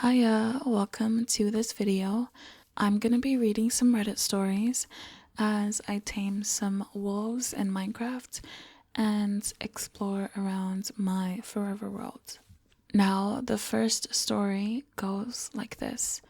Hiya, welcome to this video. I'm gonna be reading some Reddit stories as I tame some wolves in Minecraft and explore around my forever world. Now, the first story goes like this.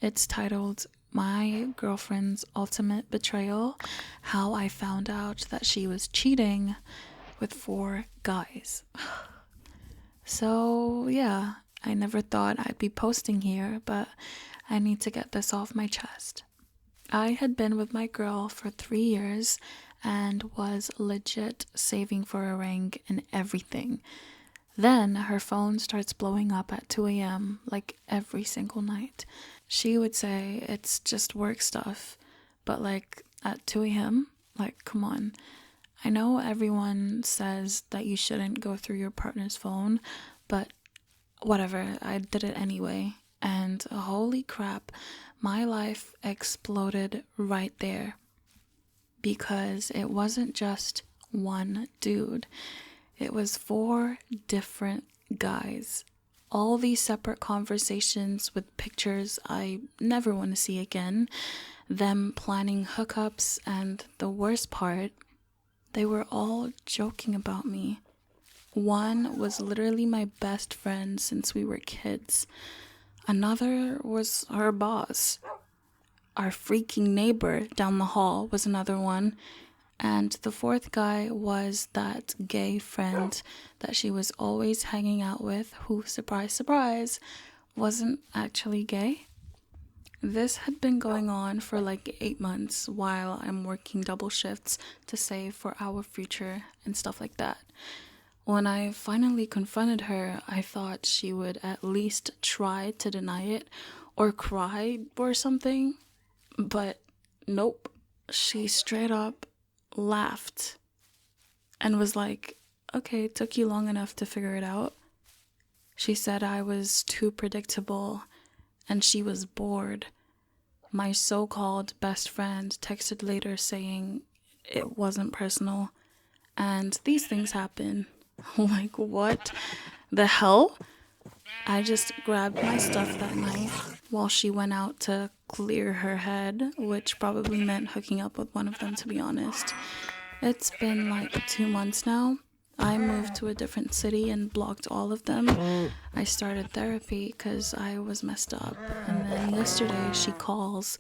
It's titled My Girlfriend's Ultimate Betrayal: How I Found Out That She Was Cheating with 4 Guys. So, yeah, I never thought I'd be posting here, but I need to get this off my chest. I had been with my girl for 3 years and was legit saving for a ring and everything. Then her phone starts blowing up at 2 a.m. like every single night. She would say it's just work stuff, but like at 2 a.m., like come on. I know everyone says that you shouldn't go through your partner's phone, but whatever, I did it anyway. And holy crap, my life exploded right there. Because it wasn't just one dude, it was 4 different guys. All these separate conversations with pictures I never want to see again, them planning hookups, and the worst part, they were all joking about me. One was literally my best friend since we were kids. Another was her boss. Our freaking neighbor down the hall was another one. And the 4th guy was that gay friend that she was always hanging out with, who, surprise, surprise, wasn't actually gay. This had been going on for like 8 months while I'm working double shifts to save for our future and stuff like that. When I finally confronted her, I thought she would at least try to deny it or cry or something. But nope, she straight up laughed and was like, okay, it took you long enough to figure it out. She said I was too predictable and she was bored. My so-called best friend texted later saying it wasn't personal and these things happen. Like, what the hell? I just grabbed my stuff that night while she went out to clear her head, which probably meant hooking up with one of them, to be honest. It's been like 2 months now. I moved to a different city and blocked all of them. I started therapy because I was messed up. And then yesterday she calls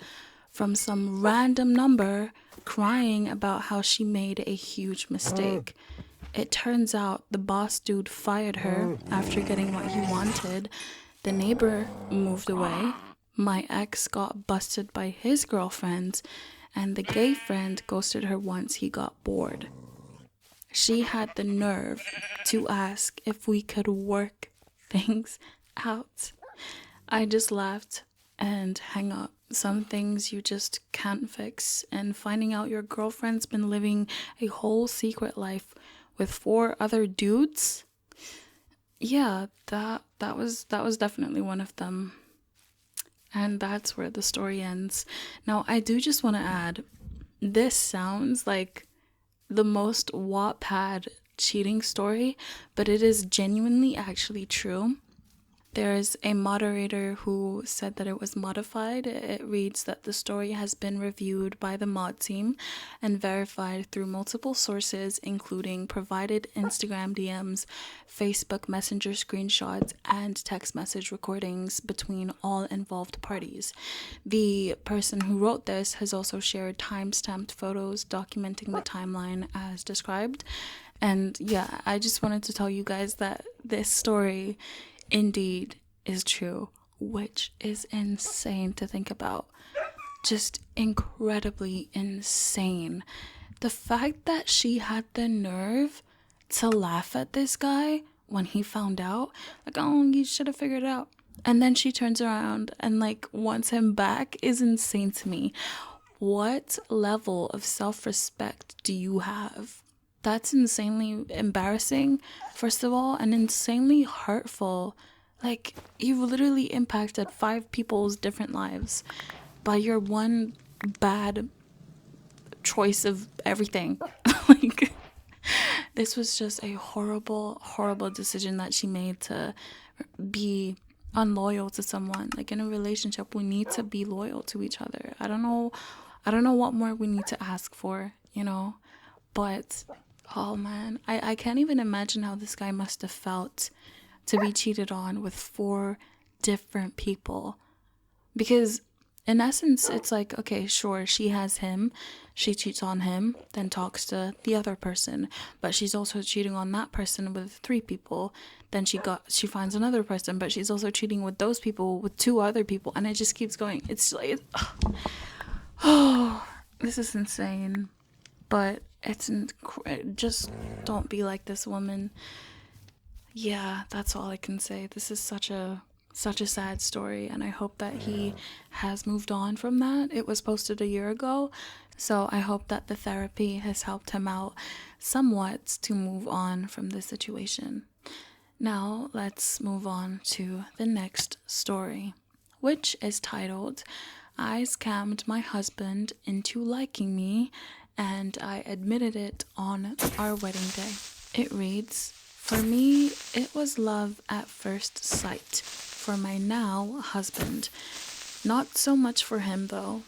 from some random number crying about how she made a huge mistake. It turns out the boss dude fired her after getting what he wanted. The neighbor moved away. My ex got busted by his girlfriend, and the gay friend ghosted her once he got bored. She had the nerve to ask if we could work things out. I just laughed and hang up. Some things you just can't fix, and finding out your girlfriend's been living a whole secret life with 4 other dudes, yeah, that was definitely one of them. And that's where the story ends. Now, I do just want to add, this sounds like the most Wattpad cheating story, but it is genuinely actually true. There's a moderator who said that it was modified. It reads that the story has been reviewed by the mod team and verified through multiple sources, including provided Instagram DMs, Facebook Messenger screenshots, and text message recordings between all involved parties. The person who wrote this has also shared time-stamped photos documenting the timeline as described. And yeah, I just wanted to tell you guys that this story indeed is true, which is insane to think about. Just incredibly insane. The fact that she had the nerve to laugh at this guy when he found out, like, oh, you should have figured it out. And then she turns around and like wants him back is insane to me. What level of self-respect do you have? That's insanely embarrassing, first of all, and insanely hurtful. Like, you've literally impacted 5 people's different lives by your one bad choice of everything. Like, this was just a horrible, horrible decision that she made to be unloyal to someone. Like in a relationship, we need to be loyal to each other. I don't know what more we need to ask for, you know? But oh man, I can't even imagine how this guy must have felt to be cheated on with four different people. Because in essence, it's like, okay, sure, she has him, she cheats on him, then talks to the other person, but she's also cheating on that person with three people. Then she finds another person, but she's also cheating with those people with two other people, and it just keeps going. It's like, oh, this is insane. But just don't be like this woman. Yeah, that's all I can say. This is such a sad story, and I hope that he has moved on from that. It was posted a year ago, so I hope that the therapy has helped him out somewhat to move on from the situation. Now, let's move on to the next story, which is titled, I Scammed My Husband into Liking Me, and I admitted it on our wedding day. It reads, for me, it was love at first sight for my now husband. Not so much for him though.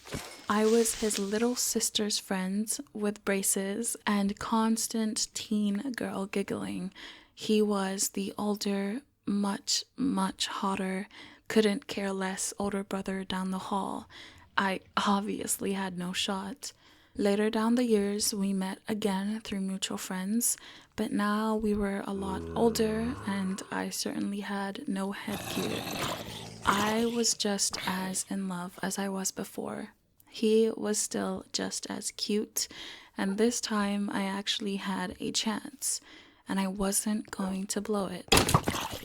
I was his little sister's friend with braces and constant teen girl giggling. He was the older, much, much hotter, couldn't care less older brother down the hall. I obviously had no shot. Later down the years, we met again through mutual friends, but now we were a lot older and I certainly had no headgear. I was just as in love as I was before. He was still just as cute, and this time I actually had a chance, and I wasn't going to blow it.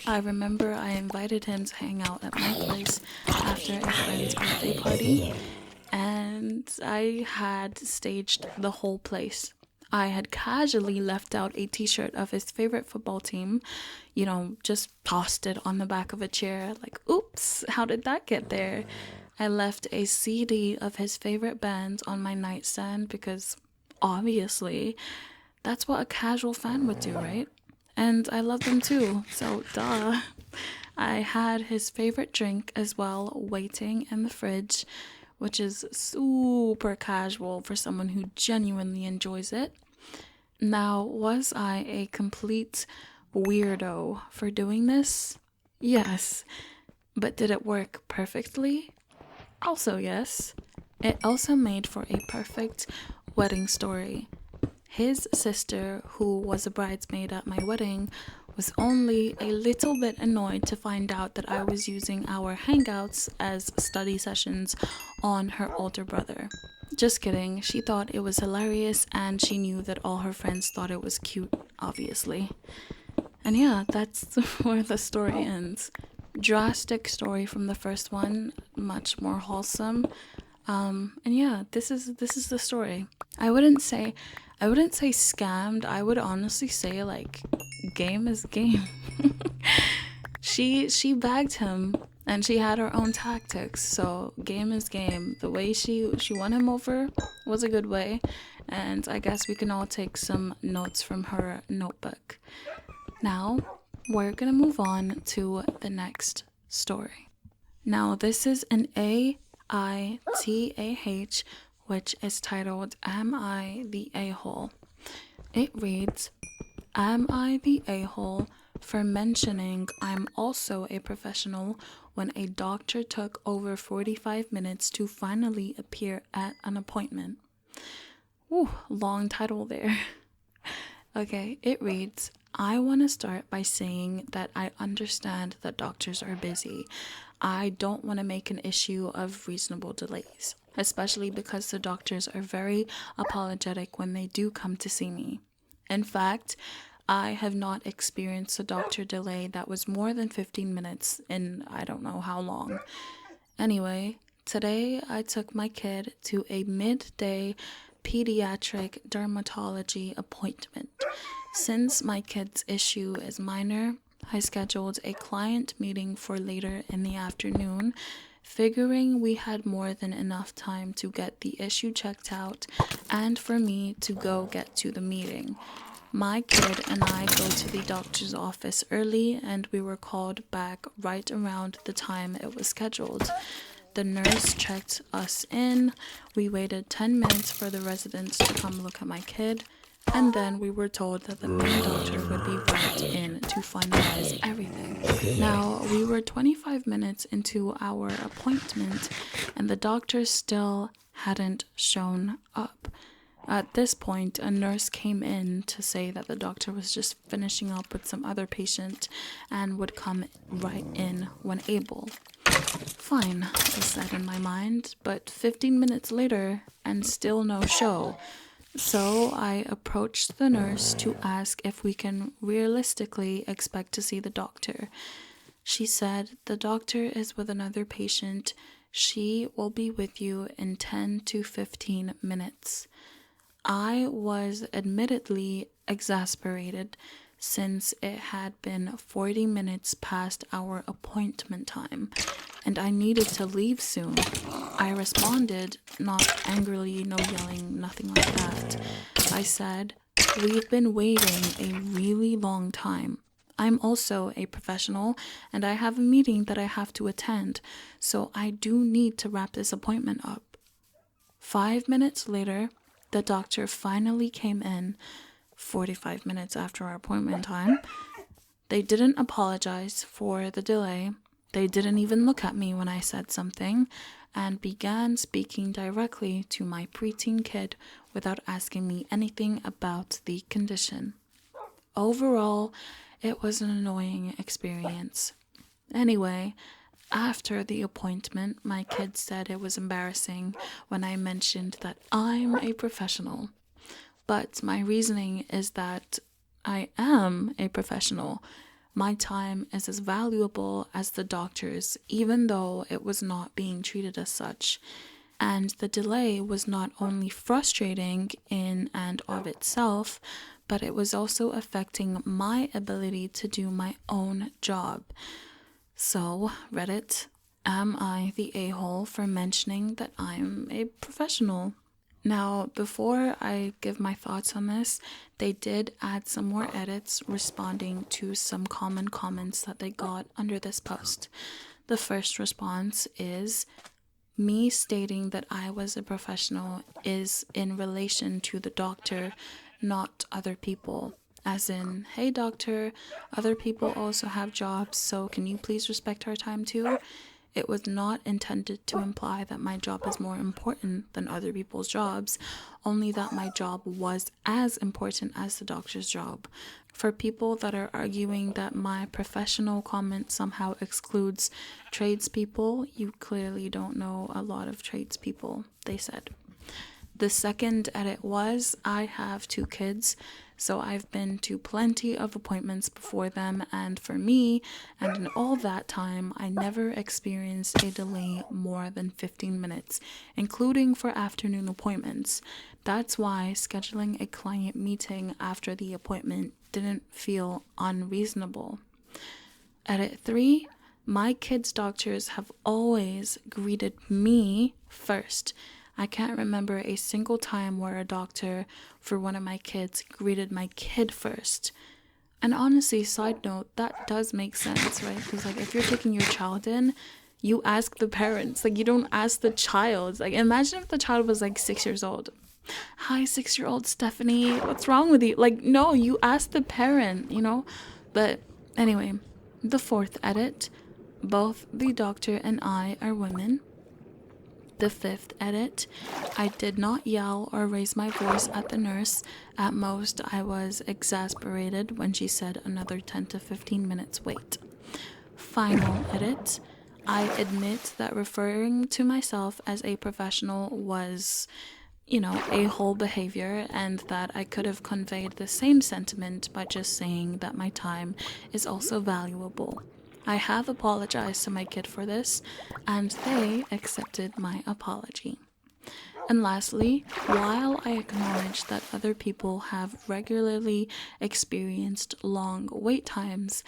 I remember I invited him to hang out at my place after a friend's birthday party, and I had staged the whole place. I had casually left out a t-shirt of his favorite football team, just tossed it on the back of a chair, like, oops, how did that get there? I left a CD of his favorite band on my nightstand because, obviously, that's what a casual fan would do, right? And I love them too, so duh. I had his favorite drink as well waiting in the fridge, which is super casual for someone who genuinely enjoys it. Now, was I a complete weirdo for doing this? Yes. But did it work perfectly? Also yes. It also made for a perfect wedding story. His sister, who was a bridesmaid at my wedding, was only a little bit annoyed to find out that I was using our hangouts as study sessions on her older brother. Just kidding, she thought it was hilarious and she knew that all her friends thought it was cute, obviously. And yeah, that's where the story ends. Drastic story from the first one, much more wholesome. And yeah, this is the story. I wouldn't say scammed. I would honestly say like game is game. She bagged him and she had her own tactics. So game is game. The way she won him over was a good way, and I guess we can all take some notes from her notebook. Now, we're gonna move on to the next story. Now, this is an AITAH, which is titled, Am I the A-hole? It reads, Am I the a-hole for mentioning I'm also a professional when a doctor took over 45 minutes to finally appear at an appointment? Ooh, long title there. Okay, it reads, I want to start by saying that I understand that doctors are busy. I don't want to make an issue of reasonable delays, especially because the doctors are very apologetic when they do come to see me. In fact, I have not experienced a doctor delay that was more than 15 minutes in I don't know how long. Anyway, today I took my kid to a midday pediatric dermatology appointment. Since my kid's issue is minor, I scheduled a client meeting for later in the afternoon, figuring we had more than enough time to get the issue checked out and for me to go get to the meeting. My kid and I go to the doctor's office early, and we were called back right around the time it was scheduled. The nurse checked us in. We waited 10 minutes for the residents to come look at my kid, and then we were told that the main doctor would be brought in to finalize everything. Now, we were 25 minutes into our appointment, and the doctor still hadn't shown up. At this point, a nurse came in to say that the doctor was just finishing up with some other patient and would come right in when able. Fine, I said in my mind, but 15 minutes later and still no show. So I approached the nurse to ask if we can realistically expect to see the doctor. She said, "The doctor is with another patient. She will be with you in 10 to 15 minutes. I was admittedly exasperated since it had been 40 minutes past our appointment time and I needed to leave soon. I responded, not angrily, no yelling, nothing like that. I said, "We've been waiting a really long time. I'm also a professional and I have a meeting that I have to attend, so I do need to wrap this appointment up." 5 minutes later, the doctor finally came in, 45 minutes after our appointment time. They didn't apologize for the delay. They didn't even look at me when I said something and began speaking directly to my preteen kid without asking me anything about the condition. Overall, it was an annoying experience. Anyway, after the appointment, my kid said it was embarrassing when I mentioned that I'm a professional. But my reasoning is that I am a professional. My time is as valuable as the doctor's, even though it was not being treated as such. And the delay was not only frustrating in and of itself, but it was also affecting my ability to do my own job. So, Reddit, am I the a-hole for mentioning that I'm a professional? Now, before I give my thoughts on this, they did add some more edits responding to some common comments that they got under this post. The first response is, "Me stating that I was a professional is in relation to the doctor, not other people. As in, hey doctor, other people also have jobs, so can you please respect our time too?" It was not intended to imply that my job is more important than other people's jobs, only that my job was as important as the doctor's job. For people that are arguing that my professional comment somehow excludes tradespeople, you clearly don't know a lot of tradespeople, they said. The second edit was, "I have 2 kids, so I've been to plenty of appointments before them, and for me, and in all that time, I never experienced a delay more than 15 minutes, including for afternoon appointments. That's why scheduling a client meeting after the appointment didn't feel unreasonable." Edit 3, "My kids' doctors have always greeted me first. I can't remember a single time where a doctor for one of my kids greeted my kid first." And honestly, side note, that does make sense, right? Because if you're taking your child in, you ask the parents. You don't ask the child. Imagine if the child was 6 years old. "Hi, 6-year-old Stephanie, what's wrong with you?" No, you ask the parent, But anyway, the fourth edit, "Both the doctor and I are women." The fifth edit, "I did not yell or raise my voice at the nurse. At most, I was exasperated when she said another 10 to 15 minutes wait." Final edit, "I admit that referring to myself as a professional was, a-hole behavior, and that I could have conveyed the same sentiment by just saying that my time is also valuable. I have apologized to my kid for this, and they accepted my apology." And lastly, "While I acknowledge that other people have regularly experienced long wait times,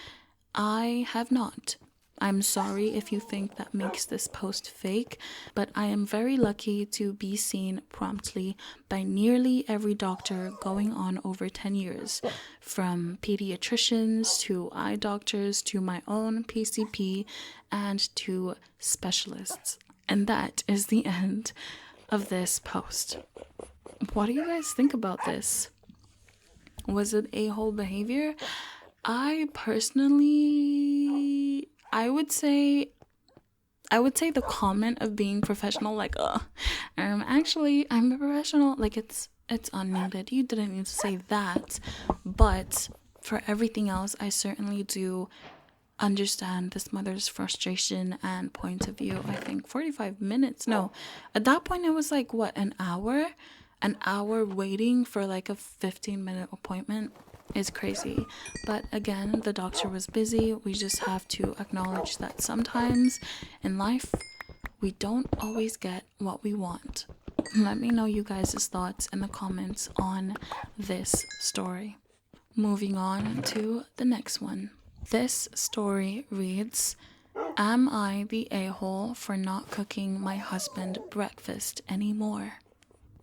I have not. I'm sorry if you think that makes this post fake, but I am very lucky to be seen promptly by nearly every doctor going on over 10 years, from pediatricians to eye doctors to my own PCP and to specialists. And that is the end of this post. What do you guys think about this? Was it a-hole behavior? I personally, I would say the comment of being professional, like, actually, I'm a professional, like, it's unneeded. You didn't need to say that. But for everything else, I certainly do understand this mother's frustration and point of view. I think 45 minutes. No, at that point, it was like, what, an hour? An hour waiting for like a 15-minute appointment is crazy. But again, the doctor was busy. We just have to acknowledge that sometimes in life we don't always get what we want. Let me know you guys' thoughts in the comments on this story. Moving on to the next one. This story reads, "Am I the a-hole for not cooking my husband breakfast anymore?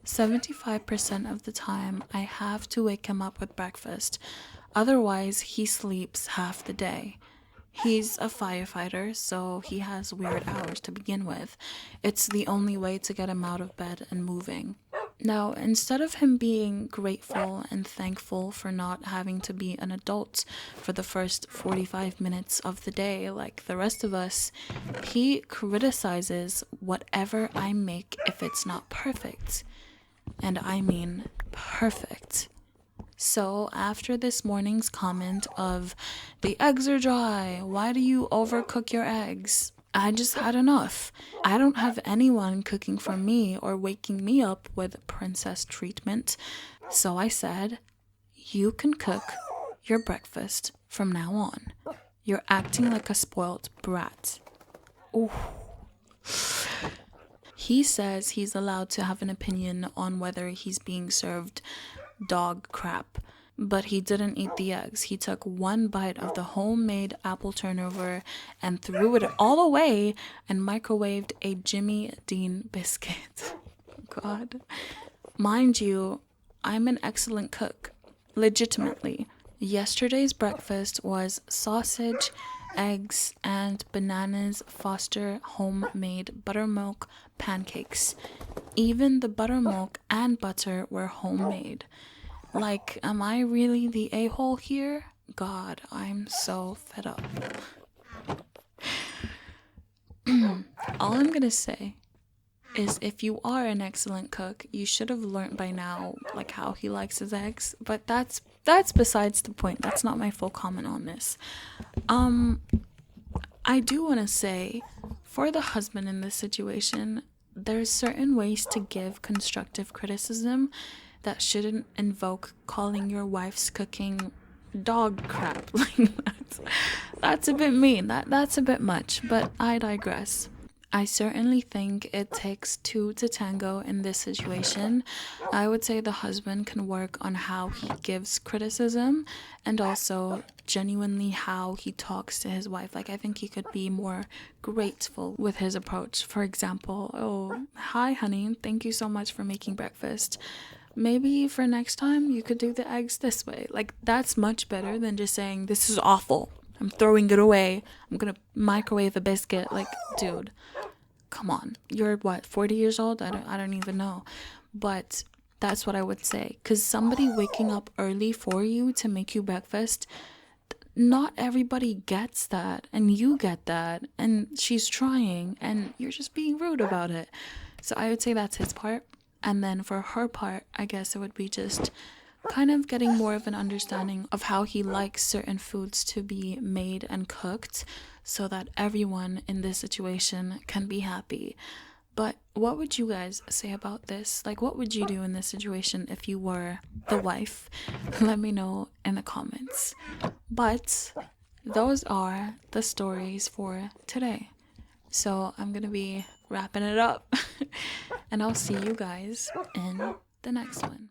75% of the time, I have to wake him up with breakfast. Otherwise, he sleeps half the day. He's a firefighter, so he has weird hours to begin with. It's the only way to get him out of bed and moving." Now, instead of him being grateful and thankful for not having to be an adult for the first 45 minutes of the day like the rest of us, he criticizes whatever I make if it's not perfect. And I mean perfect. So after this morning's comment of, "The eggs are dry, why do you overcook your eggs?" I just had enough. I don't have anyone cooking for me or waking me up with princess treatment. So I said, "You can cook your breakfast from now on. You're acting like a spoiled brat." Ooh. He says he's allowed to have an opinion on whether he's being served dog crap, but he didn't eat the eggs. He took one bite of the homemade apple turnover and threw it all away and microwaved a Jimmy Dean biscuit. God. Mind you, I'm an excellent cook. Legitimately. Yesterday's breakfast was sausage, eggs, and Bananas Foster homemade buttermilk pancakes. Even the buttermilk and butter were homemade. Like, am I really the a-hole here? God, I'm so fed up. All I'm gonna say is if you are an excellent cook, you should have learned by now, like, how he likes his eggs. But that's besides the point. That's not my full comment on this. I do want to say, for the husband in this situation, there's certain ways to give constructive criticism that shouldn't invoke calling your wife's cooking dog crap. Like, that's a bit mean. That's a bit much, but I digress. I certainly think it takes two to tango in this situation. I would say the husband can work on how he gives criticism and also genuinely how he talks to his wife. Like, I think he could be more grateful with his approach. For example, "Oh, hi, honey. Thank you so much for making breakfast. Maybe for next time you could do the eggs this way." Like, that's much better than just saying, "This is awful. I'm throwing it away. I'm gonna microwave a biscuit." Like, dude, come on. You're what, 40 years old? I don't even know. But that's what I would say. Because somebody waking up early for you to make you breakfast, not everybody gets that. And you get that. And she's trying. And you're just being rude about it. So I would say that's his part. And then for her part, I guess it would be just kind of getting more of an understanding of how he likes certain foods to be made and cooked so that everyone in this situation can be happy. But what would you guys say about this? Like, what would you do in this situation if you were the wife? Let me know in the comments. But those are the stories for today. So I'm gonna be wrapping it up. And I'll see you guys in the next one.